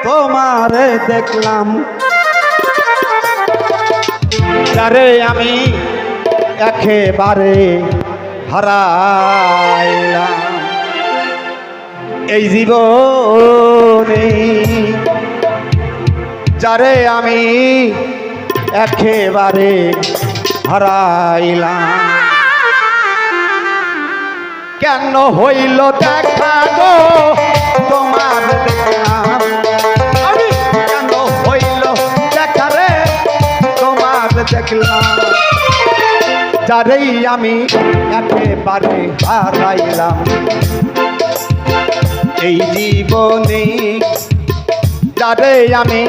তোমারে দেখলাম, যারে আমি একেবারে হারাইলাম। এই জীবনে যারে আমি একেবারে হারাইলাম। কেন হইল দেখা গো তোমার দেখলাম, কেন হইল দেখা রে তোমার দেখলাম, যারেই আমি একেবারে হারাইলাম। এই জীবনে যারে আমি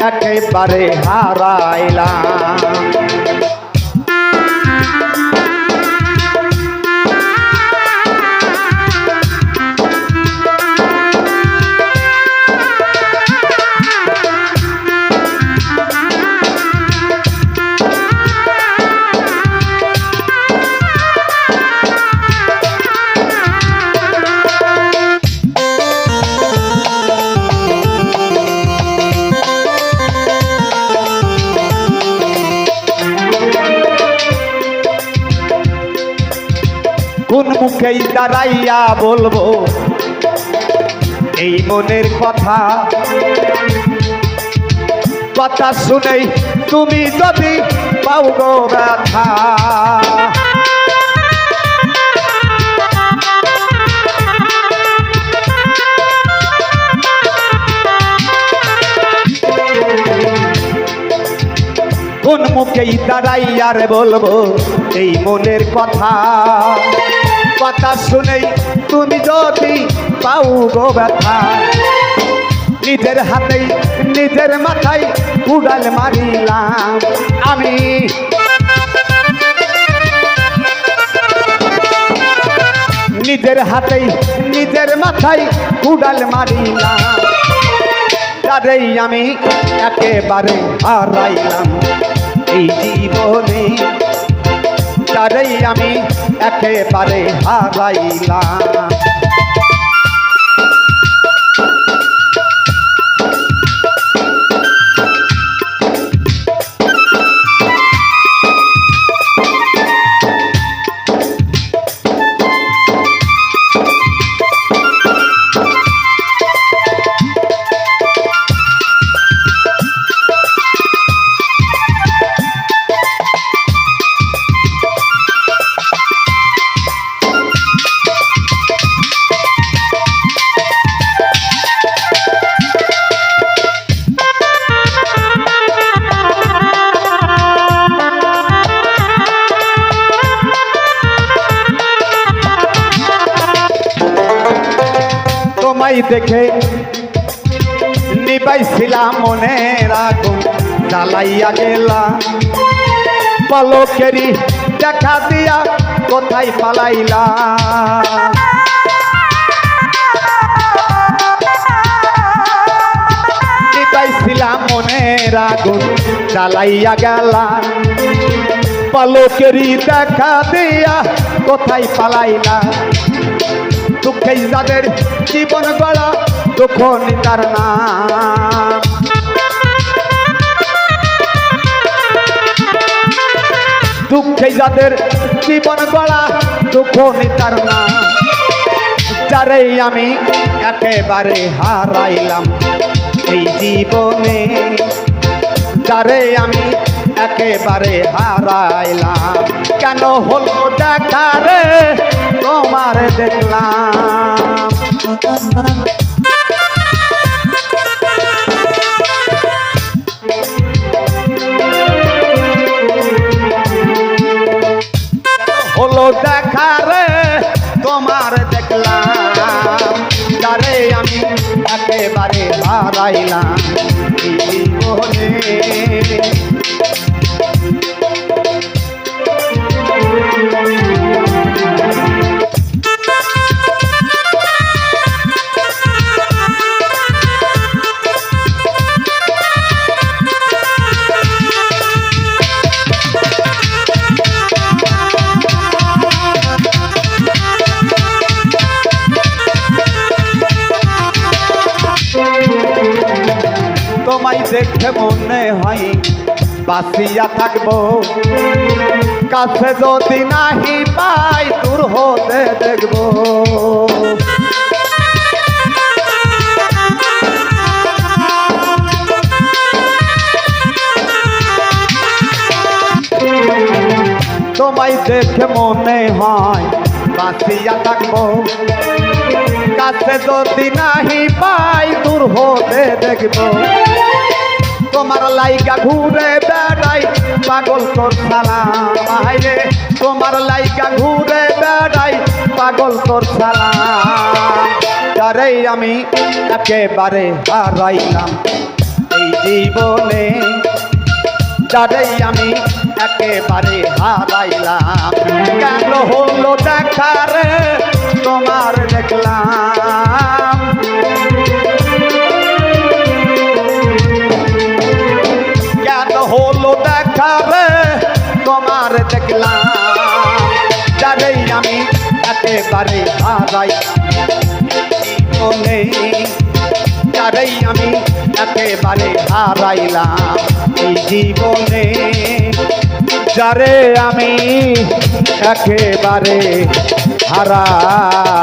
একেবারে হারাইলাম। কোন মুখেই দাঁড়াইয়া বলবো এই মনের কথা, কথা শুনেই তুমি যদি পাও গো ব্যথা। কোন মুখেই দাঁড়াইয়া রে বলবো এই মনের কথা, কথা শুনেই তুমি যদি পাও গো ব্যথা। নিজের হাতেই নিজের মাথায় উড়াল মারিলাম আমি, নিজের হাতেই নিজের মাথায় উড়াল মারিলাম। যারেই আমি একেবারে হারাইলাম এই জীবনে, যারেই আমি একেবারে হারাইলাম। তোমায় দেখে নিবাইছিলাম মনের আগুন, জ্বালাইয়া গেলা পলকেরই দেখা দিয়া কোথায় পালাইলা। নিবাইছিলাম মনের আগুন, জ্বালাইয়া গেলা পলকেরই দেখা দিয়া কোথায় পালাইলা। দুঃখে যাদের জীবন গড়া দুঃখ নিতার নাম, দুঃখে যাদের জীবন গড়া দুঃখ নিতার নাম। যারেই আমি একেবারে হারাইলাম এই জীবনে, যারে আমি একেবারে হারাইলাম। কেন হলো দেখা রে তোমার দেখলাম, হলো দেখা রে তোমার দেখলাম, যারে আমি একেবারে হারাইলাম জীবনে। তোমায় দেখে মনে হয় বাঁচিয়া থাকবো, কাছে যদি নাহি পাই দূর হতে দেখবো। তোমায় দেখে মনে হয় বাঁচিয়া থাকবো, কাছে যদি নাহি পাই দূর হতে দেখবো। তোমার লাইগা ঘুরে বেড়াই পাগল তোর সালাম রে, তোমার লাইগা ঘুরে বেড়াই পাগল তোর সালাম। যারে আমি একেবারে হারাইলাম এই জীবনে, যারে আমি একেবারে হারাইলাম। কেন হলো দেখা রে তোমার দেখলাম, কেন হলো দেখা রে তোমার দেখলাম। যারে আমি একেবারে হারাইলাম, যারে আমি একেবারে হারাইলাম এই জীবনে, যারে আমি একেবারে হারাইলাম।